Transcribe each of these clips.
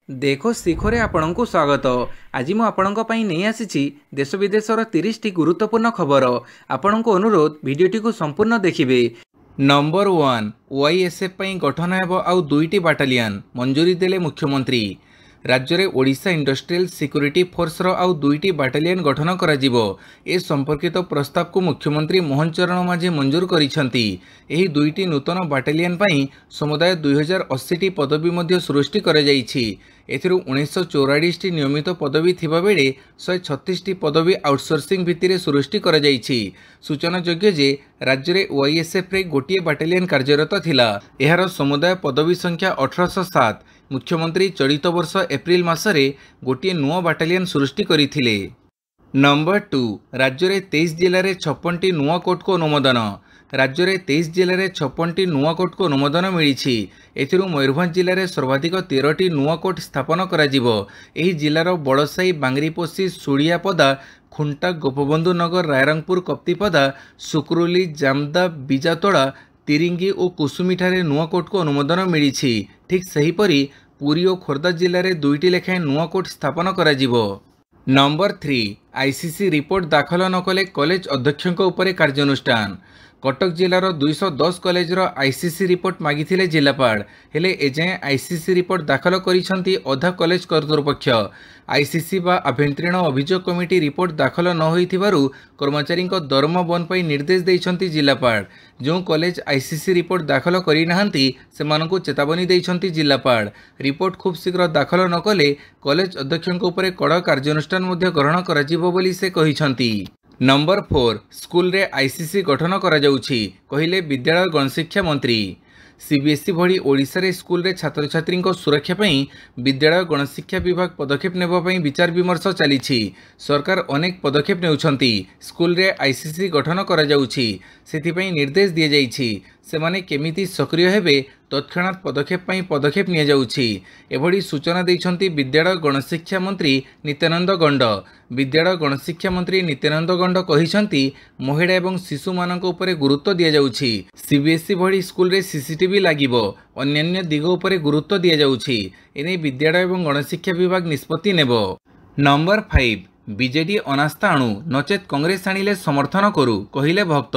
देखो शिखरे आपणଙ୍କୁ स्वागत। आज मु आपणଙ୍କ ପାଇଁ ନେଇ ଆସିଛି देश विदेशर 30 टी गुरुत्वपूर्ण खबर। आपणଙ୍କୁ अनुरोध भिडियोटी को संपूर्ण देखिबे। नंबर 1 ओआईएसएफ ପାଇଁ गठन हेब आउ 2टी बाटालियन मंजूरी देले मुख्यमंत्री। राज्य में ओडिशा इंडस्ट्रियल सिक्योरिटी फोर्स आउ 2टी बाटालियन गठन करा जिवो। ए संपर्कित प्रस्ताव को मुख्यमंत्री मोहन चरण माझी मंजूर करिसेंती। एही 2टी नूतन बाटालियन ପାଇଁ समुदाय 2080 टी पदवी मध्य सृष्टि करा जाइछि। एथिरु 1944 टी नियमित पदवी थिबा बेले 136 टी पदवी आउटसोर्सिंग भित्तिरे सृष्टि करा जाइछि। सूचना योग्य जे राज्य में ओआईएसएफ रे गोटिए बाटालियन कार्यरत थिला। एहार समुदाय पदवी संख्या 1807। मुख्यमंत्री चलित वर्ष एप्रिल मासरे गोटिए नुआ बाटालियन सृष्टि करिथिले। नंबर 2 राज्य में 23 जिले में 56 टी नुआ कोर्ट को अनुमोदन। राज्य में 23 जिले में 56 टी नुआ कोर्ट को अनुमोदन मिली। एथिरु मयूरभंज जिले में सर्वाधिक 13 टी नुआ कोर्ट स्थापन करा जिवो। एही जिलार बड़साई, बांगरीपोशी, सुड़ियापदा, खुंटा, गोपबंधु नगर, रायरंगपुर, कप्तिपदा, सुकुरुली, जामदा, बिजातोड़ा, तिरिंगी और कुसुमी ठारे नुआ कोर्ट को अनुमोदन मिली। ठीक सेहीपरि पुरी और खोर्धा जिले में 2टी लेखाएं नुआ कोर्ट स्थापन करा जिवो। नंबर 3 आईसीसी रिपोर्ट दाखल न कले कॉलेज अध्यक्षों उपरे कार्यानुष्ठान। कटक जिलार 210 कॉलेजर आईसीसी रिपोर्ट मागिथिले जिलापाल, हेले एजाएं आईसीसी रिपोर्ट दाखल करिसंती अधा कॉलेज कर्तृपक्ष। आईसीसी बा आभ्यंतरीण अभियोग कमिटी रिपोर्ट दाखल न होइथिबारु कर्मचारी दरमा बंद पर निर्देश देइछंती जिलापाल। जो कॉलेज आईसीसी रिपोर्ट दाखल करि नाहंती सेमानकु चेतावनी देइछंती जिलापाल। रिपोर्ट खूब शीघ्र दाखल न कले कॉलेज अध्यक्षों उपरे कड़ा कार्यानुष्ठान मध्य ग्रहण कराजिबो बोली से कहिछंती। नंबर 4 स्कूल रे आईसीसी गठन करा जाउछि कहिले विद्यालय गणशिक्षा मंत्री। सीबीएसई भली ओडिशा रे स्कूल रे छात्र छात्री सुरक्षा पई विद्यालय गणशिक्षा विभाग पदक्षेप नेबा पई विचार विमर्श चलीछि। सरकार अनेक पदक्षेप नेउछंती। स्कूल रे आईसीसी गठन करा जाउछि, सेथि पई निर्देश दिया जाइछि। सेमाने केमिति सक्रिय हेबे तत्क्षणात पदक्षेप पई पदक्षेप निया जाउछि। एभली सूचना दैछंती विद्यालय गणशिक्षा मंत्री नित्यानंद गंड। विद्यालय गणशिक्षा मंत्री नित्यानंद गंड कहिसंती महिला एवं शिशु मानक उपरे गुरुत्व दिया जाउछि। सीबीएसई भली स्कूल रे सीसीटीवी लागिबो, अन्यान्य दिग उपरे गुरुत्व दिया जाउछि। एने विद्यालय एवं गणशिक्षा विभाग निष्पत्ति नेबो। नंबर 5 बीजेडी अनास्था आणु नचेत कांग्रेस आनिले समर्थन करू कहिले भक्त।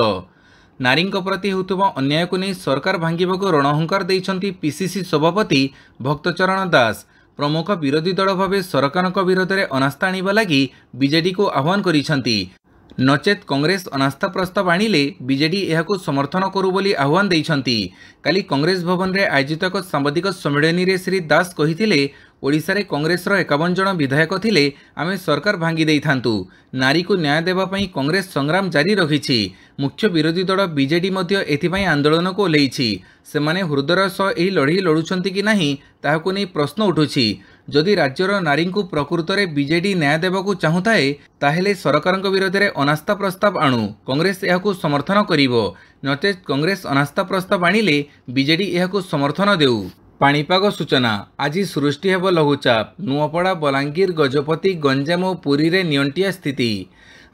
नारी प्रति होउथुबा अन्याय को नहीं सरकार भांगिबाको रणहुंकार देइछंती पीसीसी सभापति भक्तचरण दास। प्रमुख विरोधी दल भावे सरकार विरोध में अनास्था आनिबा लागि बीजेडी को आह्वान करिछंती। नचेत कांग्रेस अनास्था प्रस्ताव आनिले बीजेडी एहाको समर्थन करू बोली आह्वान देइछंती। काली कांग्रेस भवन रे आयोजित एक सांबादिक सम्मेलन रे श्री दास कहिथिले ओडिशा रे कांग्रेस रो 51 जन विधायक थिले, आमे सरकार भांगी देई थांतु। नारी को न्याय देबा पई कांग्रेस संग्राम जारी रखिछि। मुख्य विरोधी दल बीजेडी मध्य एथिपई आंदोलन को ओलेइछि। सेमाने हृदयर सह एही लड़ी लड़ुछंती कि नाही ताहाको नै प्रश्न उठुछि। जदि राज्यर नारी को प्रकृत में बीजेडी न्याय देबाकू चाहुताए ताहेले सरकारक विरोध में अनास्था प्रस्ताव आणु, कांग्रेस एहाकू समर्थन करिवो। नचेत कांग्रेस अनास्था प्रस्ताव आनिले बीजेडी एहाकू समर्थन देउ। पाणीपाग सूचना आज सृष्टि हेब लघुचाप। नुआपड़ा, बलांगीर, गजपति, गंजाम और पुरी रे नियंटिया स्थिति।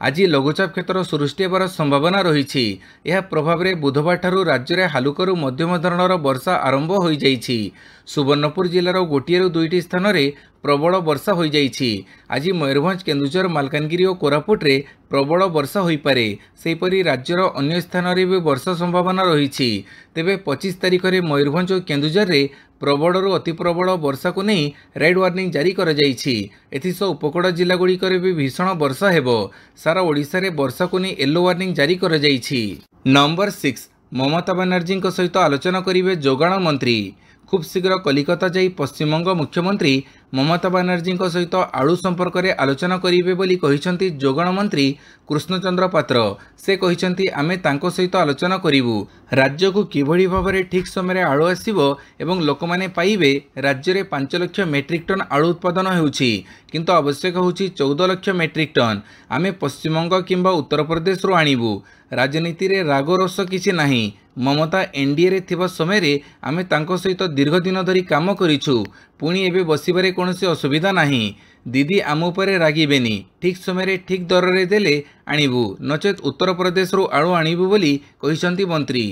आज लघुचाप क्षेत्र सृष्टि हेबार संभावना रही। यह प्रभाव में बुधवार ठारू राज्य में हालुकरू मध्यम धरणर वर्षा आरंभ हो जाइछि। सुवर्णपुर जिलार गोटे 2टी स्थान में प्रबल वर्षा हो जाइछि। आज मयूरभंज, केन्दुझर, मालकानगिरी और कोरापुट रे प्रबल वर्षा हो पारे। सेहीपरि राज्यर अन्य स्थान में भी वर्षा संभावना रही। तेबे 25 तारिख में मयूरभंज और केन्दुझर रे प्रबलरू अति प्रबल वर्षा को नहीं रेड वार्निंग जारी कर जाइछि। एथिसह उपकूल जिला गुड़िक भी भीषण वर्षा हेबो। सारा ओडिशा रे वर्षा को नहीं येलो वार्निंग जारी कर जाइछि। नंबर 6 ममता बनर्जी सहित आलोचना करिवे जोगाण मंत्री। खूब शीघ्र कलिकता जाई पश्चिमबंग मुख्यमंत्री ममता बनर्जी सहित आलू संपर्क में आलोचना करिवे बोली कहिसंती जोगाण मंत्री कृष्णचंद्र पात्र। से कहिसंती आमे तांको सहित आलोचना करिवु। राज्य को किभली भाव में ठीक समय आलू आसीबो एवं लोकमाने पाइबे। राज्य में 5 लाख मेट्रिक टन आलू उत्पादन होउछि, किंतु आवश्यक होउछि 14 लाख मेट्रिक टन। आमे पश्चिमबंग किंबा उत्तर प्रदेश रो आनिबु। राजनीति रे राग रोष किछि नाही। ममता एनडीए रे थिबा समय रे आमे तांको सहित दीर्घ दिन धरी काम करिछु। पुणी एबे बसिबारे कोनोसी असुविधा नाही। दीदी आम उपरे रागिबेनी, ठीक समय ठीक दर रे देले आनिबु, नचेत उत्तर प्रदेश रो आलू आनिबु बोली कहिसंती मंत्री।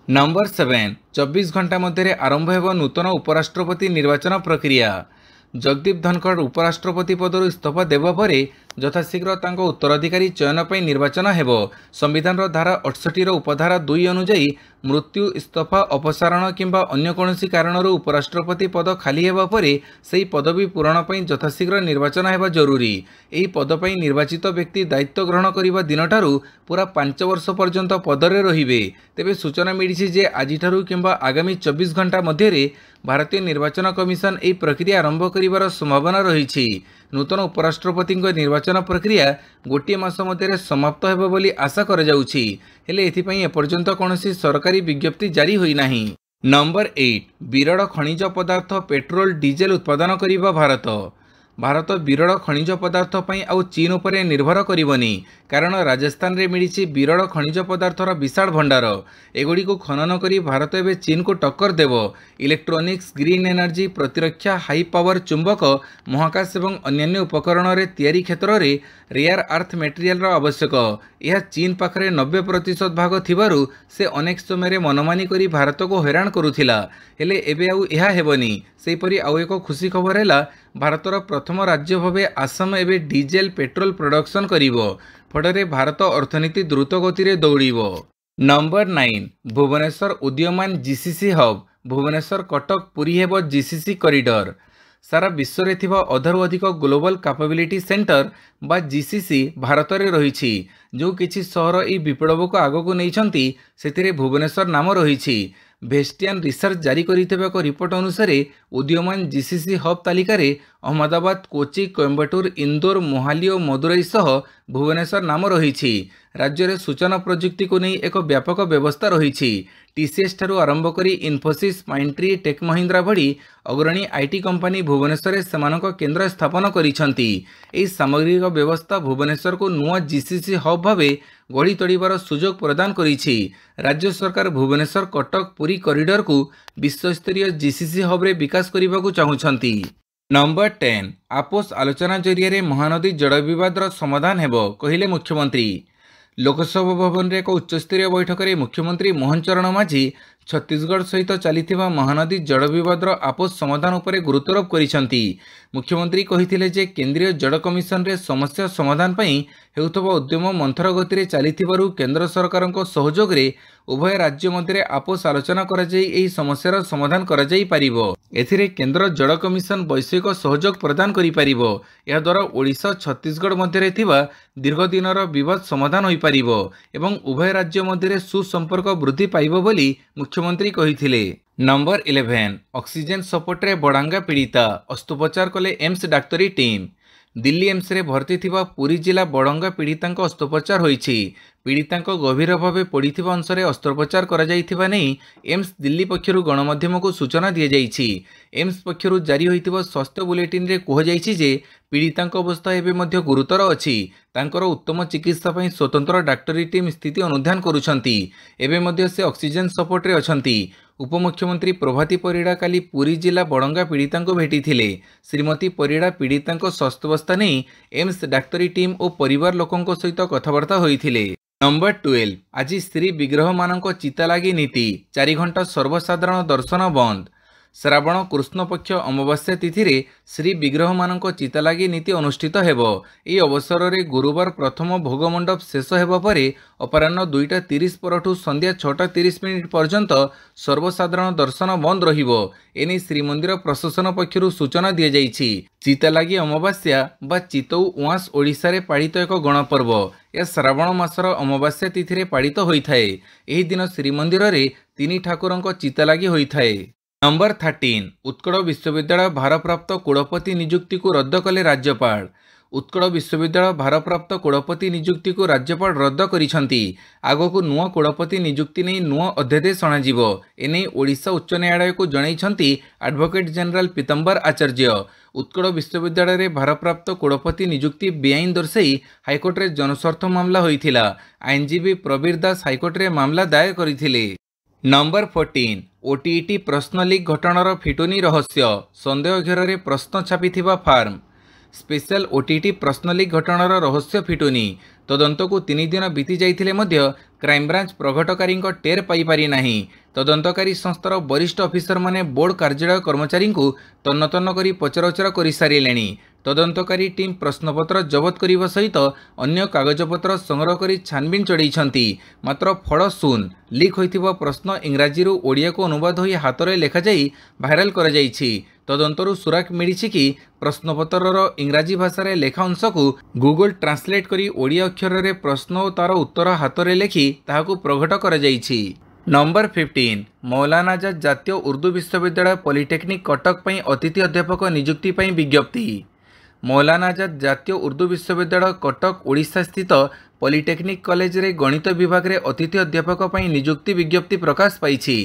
नंबर 7 24 घंटा मध्य आरंभ हेब नूतन उपराष्ट्रपति निर्वाचन प्रक्रिया। जगदीप धनखड़ उपराष्ट्रपति पदर इस्तीफा देवा परे यथाशीघ्र तांको उत्तराधिकारी चयन पर निर्वाचन हेबो। संविधान धारा 68 उपधारा 2 अनुजाई मृत्यु, इस्तीफा, अपसारण किंबा अन्य कोनोसी कारणरू उपराष्ट्रपति पद खाली हेबा परे सेही पदवी पूरण पर यथाशीघ्र निर्वाचन हेबा जरूरी। एही पद पर निर्वाचित व्यक्ति दायित्व ग्रहण करिबा दिनठारू पूरा 5 वर्ष पर्यंत पदरे रहिबे। तेबे सूचना मिली जे आजिठारू किंबा आगामी 24 घंटा मध्य भारतीय निर्वाचन कमिशन एही प्रक्रिया आरंभ करिवार संभावना रही। नूतन उपराष्ट्रपति निर्वाचन प्रक्रिया गोटे मास मध्य समाप्त हेबो बोली आशा करा जाउछि। हेले एथिपई एपर्यंत कौनसी सरकारी विज्ञप्ति जारी होई नाही। नंबर 8 विरल खनिज पदार्थ पेट्रोल डीजेल उत्पादन करिबा भारत। भारत विरल खनिज पदार्थ पई आउ चीन उपरे निर्भर करिवनी, कारण राजस्थान रे मिली विरल खनिज पदार्थर विशाल भंडार। एगुड़ी को खनन करी भारत एवं चीन को टक्कर देव। इलेक्ट्रोनिक्स, ग्रीन एनर्जी, प्रतिरक्षा, हाई पावर चुंबक, महाकाश और अन्य उपकरण रे तैयारी क्षेत्र में रेयर अर्थ मटेरियल आवश्यक। यह चीन पाखरे 90% भाग थिबारु से अनेक समय मनमानी करी भारत को हैरान करुथिला। हेले एबे आउ यह हेबनी। सेहीपरि आउ एक खुशी खबर है, भारतर प्रथम राज्य भावे आसाम एवं डीजेल पेट्रोल प्रोडक्शन करिवो। फଳରେ भारत अर्थनीति द्रुत गति रे दौड़िबो। नंबर 9 भुवनेश्वर उदीयमान जीसीसी हब। भुवनेश्वर, कटक, पुरी हेबो जीसीसी कॉरिडोर। सारा विश्व रे थिबा अधरु अधिक ग्लोबल कैपेबिलिटी सेंटर बा जीसीसी भारत रे रहिछि। जो किछि सहर ई विप्लव को आगो को नैछंती सेतिरे भुवनेश्वर नाम रहिछि। भेस्टियन रिसर्च जारी करिथिबा एक रिपोर्ट अनुसार उदीयमान जीसीसी हब तालिका रे अहमदाबाद, कोची, कोयम्बटूर, इंदौर, मोहाली और मदुराई सह भुवनेश्वर नाम रही। राज्य में सूचना प्रजुक्ति को नहीं एक व्यापक व्यवस्था रही। टीसीएस ठारू आरंभ करी इन्फोसिस, माइंट्री, टेक महिंद्रा भली अग्रणी आईटी कंपनी भुवनेश्वर से केन्द्र स्थापन करिसेंती। एही सामग्रिक व्यवस्था भुवनेश्वर को नुआ जीसीसी हब भावे गढ़ी तोड़बार सुजोग प्रदान करिछि। राज्य सरकार भुवनेश्वर कटक पुरी कॉरिडोर को विश्वस्तरीय जीसीसी हब रे विकास करने को चाहूछंती। नंबर 10 आपोस आलोचना जरिया महानदी जल विवादर समाधान हेबो कहिले मुख्यमंत्री। लोकसभा भवन रे एक उच्चस्तरीय बैठक में मुख्यमंत्री मोहन चरण माझी छत्तीसगढ़ सहित चलीथिबा महानदी जल विवादर आपोस समाधान उपरे गुरुत्वारोप करिसेंती। मुख्यमंत्री कहिथिले जे केंद्रीय जल कमिशन रे समस्या समाधान पई हेउथबा उद्यम मंथर गति रे चलीथिबारु केंद्र सरकारक सहयोग रे उभय राज्य मध्य आपोस आलोचना करा जाई एही समस्यार समाधान करा जाई पारिबो। एथिरे केंद्र जल कमिशन वैषयिक सहयोग प्रदान करि पारिबो। या द्वारा ओडिशा छत्तीसगढ़ मध्य थिबा दीर्घ दिनर विवाद समाधान होई पारिबो एवं उभय राज्य मध्य सुसंपर्क वृद्धि पाइबो बोली मुख्यमंत्री कहिथिले। नंबर 11 ऑक्सीजन सपोर्ट रे बड़ांगा पीड़िता अस्त्रोपचार कले एम्स डाक्तरी टीम। दिल्ली एम्स रे भर्ती थिबा पुरी जिला बड़ंगा पीड़ितांक अस्त्रोपचार होईछि। पीड़ितांक गभीर भावे पड़िथिबा अंश रे अस्त्रोपचार करा जाइथिबा नै एम्स दिल्ली पक्षरु गणमाध्यम को सूचना दिया जाइछि। एम्स पक्षरु जारी होइथिबा स्वास्थ्य बुलेटिन रे कह जाइछि जे पीड़ितांक अवस्था एबे मध्य गुरुतर अछि। तांकर उत्तम चिकित्सा पई स्वतंत्र डाक्टरी टीम स्थिति अनुध्यान करूछंती। एबे मध्य से ऑक्सीजन सपोर्ट रे अछंती। उपमुख्यमंत्री प्रभाती परिड़ा काली पुरी जिला बड़ंगा पीड़िता भेटी थिले। श्रीमती परिड़ा पीड़िता स्वास्थ्यावस्था नहीं एम्स डाक्तरी टीम और परिवार लोकों सहित कथबार्ता होइथिले। नंबर 12 आज श्री विग्रह मानक चिता लगी नीति 4 घंटा सर्वसाधारण दर्शन बंद। श्रावण कृष्ण पक्ष अमावास्या तिथि रे श्री विग्रह मानक चिता लगी नीति अनुष्ठित हेबो। एही अवसर रे गुरुवार प्रथम भोग मंडप शेष हेबा परे अपराह्न 2:30 परठू संध्या 6:30 पर्यंत सर्वसाधारण दर्शन बंद रहिबो। एने श्रीमंदिर प्रशासन पक्षरु सूचना दिया जाइछि। चिता लगी अमावास्या बा चितौ उआस ओडिशा रे पालित एक गणपर्व। यह श्रावण मासर अमावास्या तिथि रे पालित होइथाए। एही दिन श्रीमंदिर रे 3 ठाकुरंक चिता लगी होइथाए। नंबर 13 उत्कल विश्वविद्यालय भारप्राप्त कुलपति नियुक्ति को रद्द कले राज्यपाल। उत्कल विश्वविद्यालय भारप्राप्त कुलपति नियुक्ति को राज्यपाल रद्द करिसेंती। आगको नुआ कुलपति नियुक्ति नहीं नुआ अध्यादेश अणाजिबो। एने ओडिशा उच्च न्यायालय को जनइछंती एडवोकेट जनरल पीताम्बर आचार्य। उत्कल विश्वविद्यालय रे भारप्राप्त कुलपति नियुक्ति बेआईन दर्शाई हाइकोर्ट रे जनस्वार्थ मामला होइथिला। आईनजीवी प्रवीर दास हाइकोर्ट रे मामला दायर करिथिले। नंबर 14 ओटीईटी प्रश्न लीक घटनार फिटुनी रहस्य संदेह घेर प्रश्न छापिथिबा फार्म। स्पेशल ओटीईटी प्रश्न लीक घटनार रहस्य फिटुनी तदंत को 3 दिन बीती जाइथिले मध्य क्राइमब्रांच प्रघटकारी टेर पाई नाही। तदंतकारी संस्थार वरिष्ठ अफिसर माने बोर्ड कार्यालय कर्मचारी को तन्न तन्न करी पचराउचरा कर सारे। तदंतकारी टीम प्रश्नपत्र जबत करने सहित अन्य कागजपत्र संग्रह कर छानबीन चढ़ाई। मात्र फल शून लीक होइथिबा प्रश्न इंग्राजी ओडिया को अनुवाद हो हाथ में लेखा जाई भाइराल कर जाइछि। तदंतरु सुराक मिली कि प्रश्नपत्रर इंग्राजी भाषा लेखा अंश को गूगल ट्रांसलेट करी ओडिया अक्षर रे प्रश्न और तार उत्तर हाथ में लिखि ताहाकु प्रकट कर जाइछि। नंबर 15 मौलाना आजाद जातीय उर्दू विश्वविद्यालय पॉलिटेक्निक कटक पई अतिथि अध्यापक नियुक्ति पई विज्ञप्ति। मौलाना आजाद जातीय उर्दू विश्वविद्यालय कटक ओडिशा स्थित पॉलिटेक्निक कॉलेज रे गणित विभाग रे अतिथि अध्यापक पई नियुक्ति विज्ञप्ति प्रकाश पाइछि।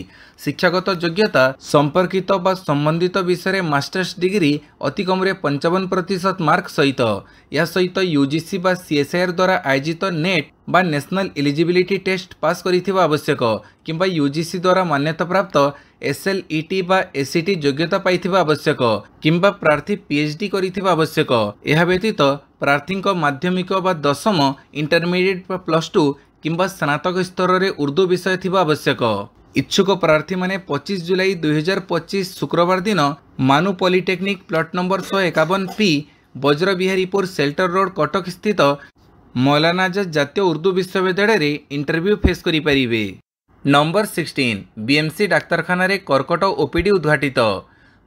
शिक्षागत योग्यता संपर्कित बा संबंधित विषय मास्टर्स डिग्री अति कम 55% मार्क सहित या सहित यूजीसी बा सीएसआईआर द्वारा आयोजित नेट बा नेशनल एलिजिबिलिटी टेस्ट पास करिथिबा आवश्यक किंबा यूजीसी द्वारा मान्यता प्राप्त एसएलईटी बा एसईटी योग्यता पाइथिबा आवश्यक किंबा प्रार्थी पीएचडी करिथिबा आवश्यक। एहा व्यतीत प्रार्थी माध्यमिक बा दशम इंटरमीडिएट प्लस 2 किंबा स्नातक स्तर रे उर्दू विषय थिबा आवश्यक। इच्छुक प्रार्थी माने 25 जुलाई 2025 शुक्रवार दिन मानु polytechnic plot number 151 P Bajrabiharipur shelter road Cuttack स्थित मौलाना आजाद जातीय उर्दू विश्वविद्यालय रे इंटरव्यू फेस करि परिबे। नंबर 16 बीएमसी डाक्तरखाना रे कर्कट ओपीडी उद्घाटित।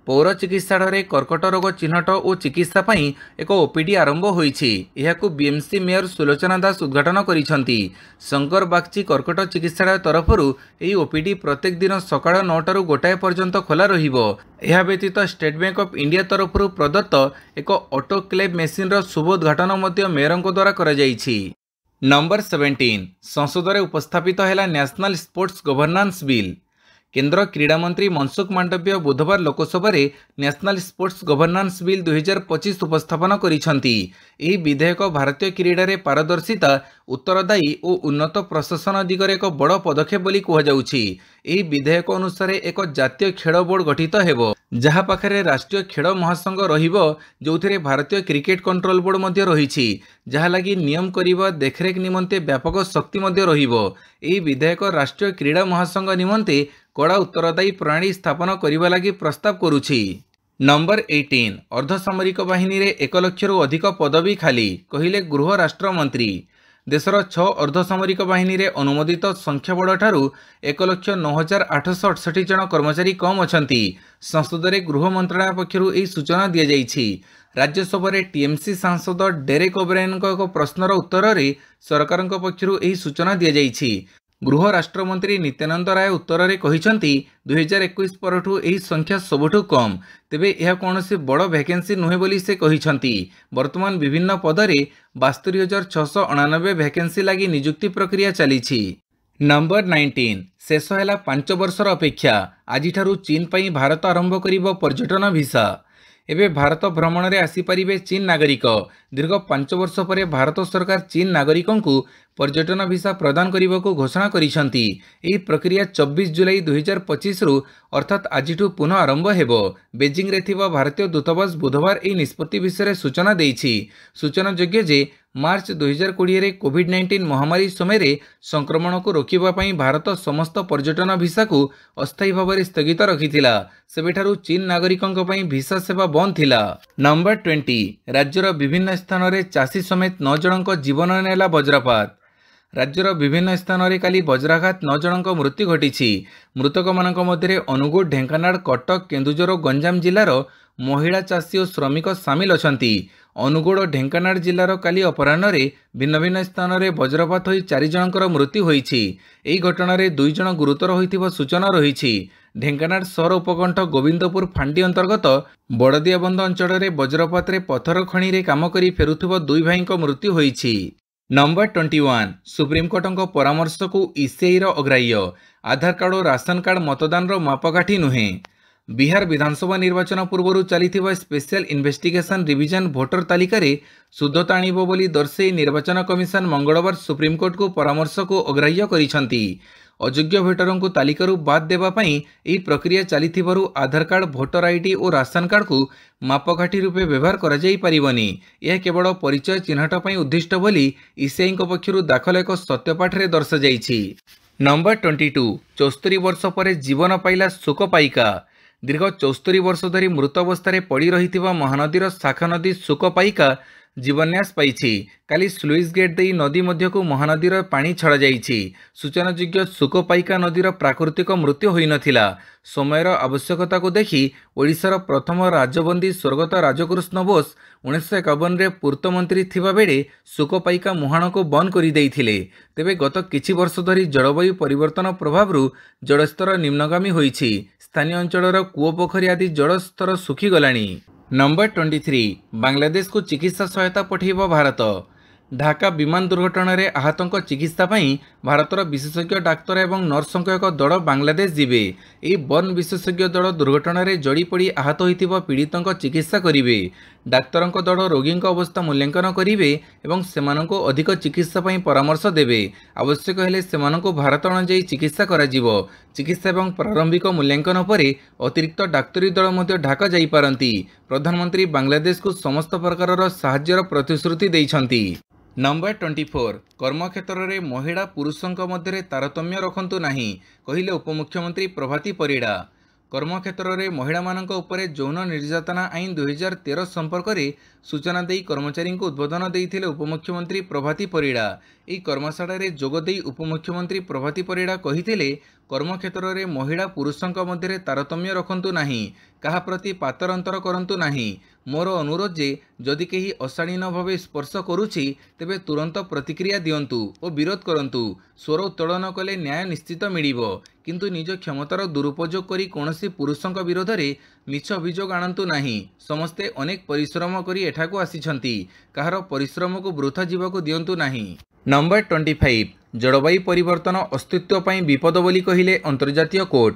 पौर चिकित्सालय कर्कट रोग चिन्हट और चिकित्सा पई एक ओपीडी आरंभ होईछि। एहाकु बीएमसी मेयर सुलोचना दास उद्घाटन करिसंती। शंकर बागची कर्कट चिकित्सालय तरफरु एही ओपीडी प्रत्येक दिन सकाळ 9 रु गोटाए पर्यंत खोला रहिबो। एहा व्यतीत स्टेट बैंक ऑफ इंडिया तरफरु प्रदत्त एक ऑटोक्लेव मेसिन रो शुभ उद्घाटन मध्य मेयरंको द्वारा करा जाईछि। नंबर 17 संसद रे उपस्थापित हैला नेशनल स्पोर्ट्स गवर्नेंस बिल। केंद्र क्रीड़ा मंत्री मनसुख मांडव्य बुधवार लोकसभा रे नेशनल स्पोर्ट्स गवर्नेंस बिल 2025 उपस्थापन करिसंती। एही विधेयक भारतीय क्रीड़ा रे पारदर्शिता उत्तरदायी और उन्नत प्रशासन दिगरे एक बड़ पदक्षेप बोली कहा जाउछि। एही विधेयक अनुसार एक जातीय खेल बोर्ड गठित हेबो जहा पाखरे राष्ट्रीय खेल महासंघ रहिबो जोथिरे भारतीय क्रिकेट कंट्रोल बोर्ड मध्य रहिछि जहा लागि नियम करिबा देखरेख निमंते व्यापक शक्ति मध्य रहिबो। एही विधेयक राष्ट्रीय क्रीड़ा महासंघ निमंते कड़ा उत्तरदायी प्रणाली स्थापन करिबा लागि प्रस्ताव करुछि। नंबर 18 अर्धसामरिक बाहिनी रे 1 लाख रु अधिक पदवी खाली कहिले गृह राष्ट्र मंत्री। देशर 6 अर्धसामरिक बाहिनी रे अनुमोदित संख्या बड़ ठारू 1,09,868 जन कर्मचारी कम अछंती। संसद रे गृह मंत्रालय पक्षरु एही सूचना दिया जाइछि। राज्यसभा रे टीएमसी सांसद डेरेक ओब्रायन को प्रश्नर उत्तर रे सरकार पक्षरु एही सूचना दिया जाइछि। गृह राष्ट्रमंत्री नित्यानंद राय उत्तर रे कहिसंती 2021 परठू एही संख्या सबुठू कम तेबे यह कौनसी बड़ वैकेंसी नुहे बोली से कहिसंती। वर्तमान विभिन्न पद रे 72,699 वैकेंसी लागि नियुक्ति प्रक्रिया चलीछि। नंबर 19 शेष हैला 5 वर्षर अपेक्षा आज ठारू चीन पई भारत आरंभ करिबो पर्यटन वीसा। एबे भारत भ्रमण रे आसी परिबे चीन नागरिक। दीर्घ 5 वर्ष पर भारत सरकार चीन नागरिकों को पर्यटन वीसा प्रदान करने को घोषणा करिसंती। एही प्रक्रिया 24 जुलाई 2025 रु अर्थात आजिठू पुनः आरंभ हेबो। बेजिंग रे थिबा भारतीय दूतावास बुधवार एही निष्पत्ति विषय सूचना देइछि। सूचना योग्य जे मार्च 2020 रे कोविड-19 महामारी समय संक्रमण को रोकिबा पई भारत समस्त पर्यटन वीसा को अस्थायी भाव में स्थगित रखिथिला। सेबेठारू चीन नागरिकों पई वीसा सेवा बंद थिला। नंबर 20 राज्यर विभिन्न स्थान रे चाषी समेत 9 जनक जीवन नेला वज्रपात। राज्यर विभिन्न स्थान रे काली वज्राघात 9 जनक मृत्यु घटी। मृतक मानक मध्य अनुगुळ ढेंकानाल कटक केन्दुझर और गंजाम जिलार महिला चाषी और श्रमिक सामिल अछंती। अनुगुळ और ढेंकानाल जिलार काली अपराह्न भिन्न भिन्न स्थान रे वज्रपात होई 4 जनकर मृत्यु होईछि। एही घटना रे 2 जन गुरुतर होइथिबा सूचना रहिछि। ढेंकानाल सहर उपकंठ गोविंदपुर फांडी अंतर्गत बड़दिया बंध अंचल रे वज्रपात रे पथर खणी रे काम करी फेरुथिबा 2 भाईंक मृत्यु होईछि। नंबर 21 सुप्रीमकोर्ट परामर्श को ईसीआई अग्राह्य। आधार कार्ड और राशन कार्ड मतदान मापकाठी नुहे। बिहार विधानसभा निर्वाचन पूर्व चली स्पेशल इन्वेस्टिगेशन रिविजन भोटर तालिकार शुद्धता आणिब बोली दर्शाई निर्वाचन कमिशन मंगलवार सुप्रीमकोर्ट को परामर्श को अग्राह्य करिसेंती। अयोग्य भोटरों को तालिकारु बाद देवाई यह प्रक्रिया चली आधार कार्ड भोटर आईडी और राशन कार्ड को मापकाठी रूपे व्यवहार कर यह केवल परिचय चिन्हट उद्दिष्ट बोली ईसीआई पक्षर दाखल एक सत्यपाठ में दर्शाई। नंबर 22 74 वर्ष पर जीवन पाइला शोक पाइका। दीर्घ 74 वर्ष धरी मृत अवस्था पड़ी रही महानदीर शाखा नदी शोक पाइका जीवन्यास पाई। काली स्लुइस गेट दे नदी मध्य को महानदीर पानी छड़ा जाइछि। सूचनायोग्य शोक पाइका नदीर प्राकृतिक मृत्यु होई नथिला। समयर आवश्यकता को देखि ओडिशार प्रथम राजबंदी स्वर्गत राजकृष्ण बोस 1951 रे पूर्त मंत्री थिबा बेले शोक पाइका मुहाण को बंद करि देइथिले। तेबे गत किछि वर्ष धरी जलवायु परिवर्तन प्रभावरु जलस्तर निम्नगामी होइछि। स्थानीय अंचलर कूओ पोखरी आदि जलस्तर सुखी गलानी। नंबर 23 बांग्लादेश को चिकित्सा सहायता पठेब भारत। ढाका विमान दुर्घटना रे आहतों चिकित्सा पाई भारतर विशेषज्ञ डाक्तर एवं नर्सों एक दल बांग्लादेश जीवे। यह बर्न विशेषज्ञ दल दुर्घटना रे जड़ी पड़ी आहत होइथिबा पीड़ितों चिकित्सा करिवे। डाक्तरों दल रोगी अवस्था मूल्यांकन करिवे एवं सेमानंको अधिक चिकित्सा पाई परामर्श देवे। आवश्यक हेले सेमानंको भारत अणाई चिकित्सा कराजिवो। चिकित्सा एवं प्रारंभिक मूल्यांकन पर अतिरिक्त डाक्तरी दल मध्य ढाका जाई पारंती। प्रधानमंत्री बांग्लादेश को समस्त प्रकार साहाय्यर प्रतिश्रुति देइछंती। नंबर 24 कर्मक्षेत्र में महिला पुरुषों मध्य तारतम्य रखंतु नहीं कहिले उपमुख्यमंत्री प्रभाती परिड़ा। कर्मक्षेत्र में महिला मानक उपरे यौन निर्यातना आईन 2013 संपर्क में सूचना दे कर्मचारी को उद्बोधन देते उपमुख्यमंत्री प्रभाती परिड़ा। यह कर्मशाला रे जोगदे उपमुख्यमंत्री प्रभाती परिड़ा कही कर्मक्षेत्र में महिला पुरुषों मध्य तारतम्य रखंतु नहीं, कहा प्रति पातर अंतर करंतु नहीं। मोर अनुरोध जे जदि केही अशालीन भाव स्पर्श करुछि तेबे तुरंत प्रतिक्रिया दियंतु और विरोध करंतु। स्वर उत्तोलन कले न्याय निश्चित मिलिबो, किंतु निज क्षमतार दुरुपयोग करी कोनोसी पुरुषों विरोध में मिछ अभियोग आणंतु नहीं। समस्ते अनेक परिश्रम करी एठाकु आसिछंती, काहार परिश्रम को वृथा जीवाकु दियंतु नहीं। नंबर 25 जलवायु परिवर्तन अस्तित्व पई विपद बोली कहिले अंतर्जातीय कोर्ट।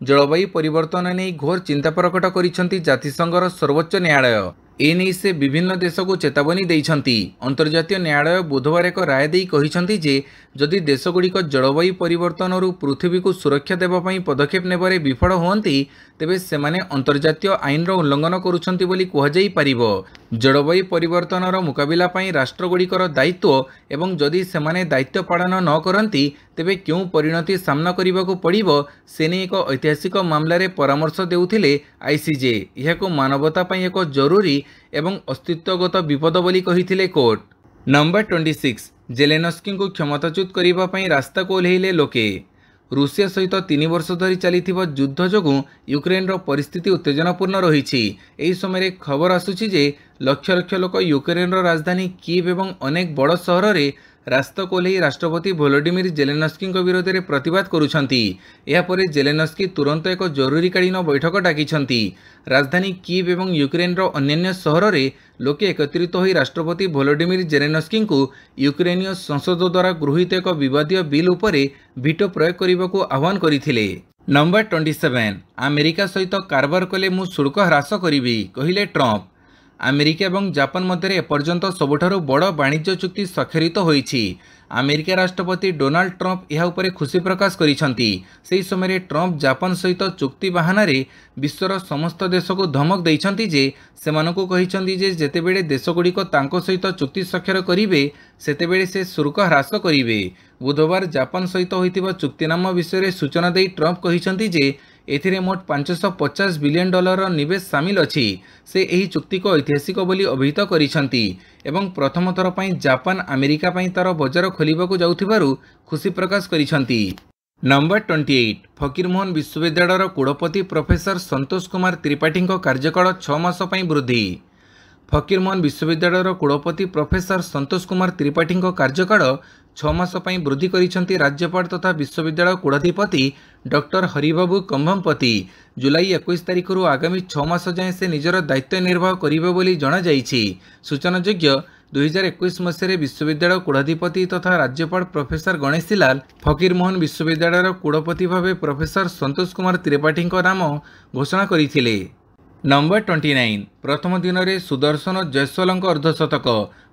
जलवायु परिवर्तन नहीं घोर चिंता प्रकट करिसेंती जातिसंघर सर्वोच्च न्यायालय। एने से विभिन्न देश को चेतावनी देइछंती। अंतर्जातीय न्यायालय बुधवार एक राय देई कहिसेंती जे जदि देशगुड़िक जलवायु परिवर्तन पृथ्वी को सुरक्षा देवाई पदक्षेप नेबारे विफल हुअंती तेबे सेमाने अंतर्जातीय आईन उल्लंघन करुछंती बोली कुहाजाई पारिबो। जलवायु परिवर्तन मुकाबिला पई राष्ट्रगुड़िकर दायित्व एवं जदि सेमाने दायित्व पालन न करंती तेबे क्यों परिणति सामना करबाकू पड़िबो सेने एक ऐतिहासिक मामलारे परामर्श देउथिले आईसीजे। यह मानवता पई एक जरूरी एवं अस्तित्वगत विपद बोली कहिथिले कोर्ट। नंबर 26 जेलेनस्की को क्षमताच्युत करने पर रास्ता को ओह्लैले लोके। रूसिया सहित 3 वर्ष धरी चली युद्ध जोगु यूक्रेन परिस्थिति उत्तेजनापूर्ण रही। यही समय खबर आसुची जे लक्ष लक्ष लोक यूक्रेन राजधानी कीव एवं अनेक बड़ सहर में रास्ता को ओह्लै राष्ट्रपति वोलोडिमिर जेलेनस्की विरोध में प्रतिवाद करुछंती। यापर जेलेनस्की तुरंत एक जरूरीकालीन बैठक डाकिछंती। राजधानी कीव एवं यूक्रेन अन्यान्य सहर में लोके एकत्रित होई राष्ट्रपति वोलोडिमिर जेलेनस्की को यूक्रेनीय संसद द्वारा गृहीत एक विवादीय बिल उपरे वीटो प्रयोग करने को आह्वान करथिले। नंबर 27 अमेरिका सहित कारबार कले मु शुल्क ह्रास करिबी कहिले ट्रंप। अमेरिका और जापान मध्य एपर्यंत सबुठारु बड़ वाणिज्य चुक्ति स्वाक्षरित होईछि। अमेरिका राष्ट्रपति डोनाल्ड ट्रंप यह उपर खुशी प्रकाश करिसंती। सेही समय ट्रंप जापान सहित चुक्ति बहाना रे विश्वर समस्त देश को धमक देइछंती जे सेमानकु कहिसंती जे जेतेबेले देशगुड़िक तांको सहित चुक्ति स्वाक्षर करिवे सेतेबेले से शुल्क ह्रास करिवे। बुधवार जापान सहित होइतिबा चुक्तिनामा विषय सूचना देई ट्रंप कहिसंती जे एथिरे मोट $550 बिलियन निवेश सामिल अछि। से एही चुक्ति को ऐतिहासिक बोली अभिहित करिसंती एवं प्रथम थर पई जापान अमेरिका पई तार बजार खोलिबाकू जाउथिबारु खुशी प्रकाश करिसंती। नंबर 28 फकीरमोहन विश्वविद्यालयर कुलपति प्रोफेसर संतोष कुमार त्रिपाठी कार्यकाल 6 मास पई वृद्धि। फकीरमोहन विश्वविद्यालयर कुलपति प्रोफेसर संतोष कुमार त्रिपाठी कार्यकाल 6 मास पई वृद्धि करिसंती राज्यपाल तथा विश्वविद्यालय कुलाधिपति डॉक्टर हरिबाबू कंभमपति। जुलाई 21 तारिखर आगामी 6 मास जाए से निजर दायित्व निर्वाह करिबे बोली जणा जाइछि। सूचनायोग्य 2021 मसीह विश्वविद्यालय कुलाधिपति तथा राज्यपाल प्रोफेसर गणेशी लाल फकीरमोहन विश्वविद्यालय कुलपति भाव प्रोफेसर संतोष कुमार त्रिपाठी नाम घोषणा करथिले। नंबर 29 प्रथम दिन में सुदर्शन जयस्वाल अर्धशतक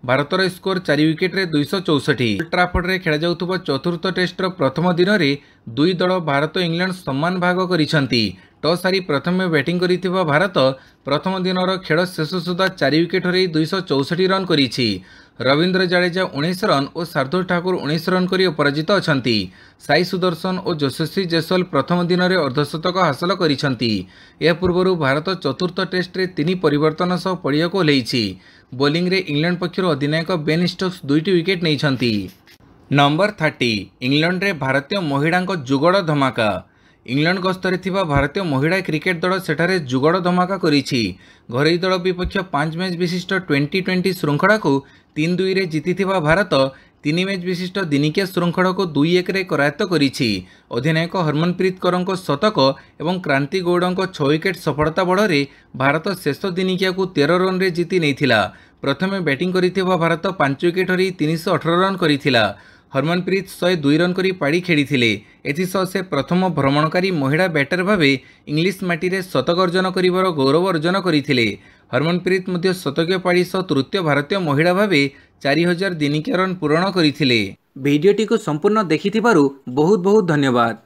भारतर स्कोर 4 विकेट रे 264। ओल्ड ट्राफोर्ड रे खेला जाउथुबा चतुर्थ टेस्टर प्रथम दिन में दुई दल भारत इंग्लैंड सम्मान भाग करिसेंती। टॉस हारी प्रथम बैटिंग करिथिबा भारत प्रथम दिन खेल शेष सुधा 4 विकेट हरई 264 रन करिछि। रवींद्र जाडेजा 19 रन और शार्दुल ठाकुर 19 रन करी अपराजित अछंती। साई सुदर्शन और यशस्वी जयस्वाल प्रथम दिन में अर्धशतक हासिल करिसेंती। या पूर्व भारत चतुर्थ टेस्ट रे 3 परिवर्तन सह पड़िया को ओह्लैछि। बोलिंग रे इंग्लैंड पक्षर अधिनायक बेन स्टोक्स 2टी विकेट नैछंती। नंबर 30 इंग्लैंड रे भारतीय महिला जुगड़ धमाका। इंग्लैंड गस्तरे थिबा भारतीय महिला क्रिकेट दल सेठारे जुगड़ धमाका करिछि। घरोई दल विपक्ष 5 मैच विशिष्ट 2020 श्रृंखला को 3-2 रे जीतिथिबा भारत 3 मैच विशिष्ट दिनिकिया श्रृंखला को 2-1 रे करायत्त करिछि। अधिनायक हरमनप्रीत कौरଙ୍କ शतक एवं क्रांति गौड़ଙ୍କ 6 विकेट सफलता बଳରେ भारत शेष दिनिकिया को 13 रन रे जीति नैथिला। प्रथमे बैटिंग करिथिबा भारत 5 विकेट हरई 318 रन करिथिला। हरमनप्रीत 102 रन करी पाड़ी खेलिथिले। एथिसह से प्रथम भ्रमणकारी महिला बैटर भावे इंग्लिश माटी रे शतक अर्जन करिवार गौरव अर्जन करिथिले। हरमनप्रीत मध्य शतकीय पाड़ी सह तृतीय भारतीय महिला भावे 4000 दिनिकिया रन पूरण करिथिले। भिडियोटी को संपूर्ण देखिथिबारु बहुत बहुत धन्यवाद।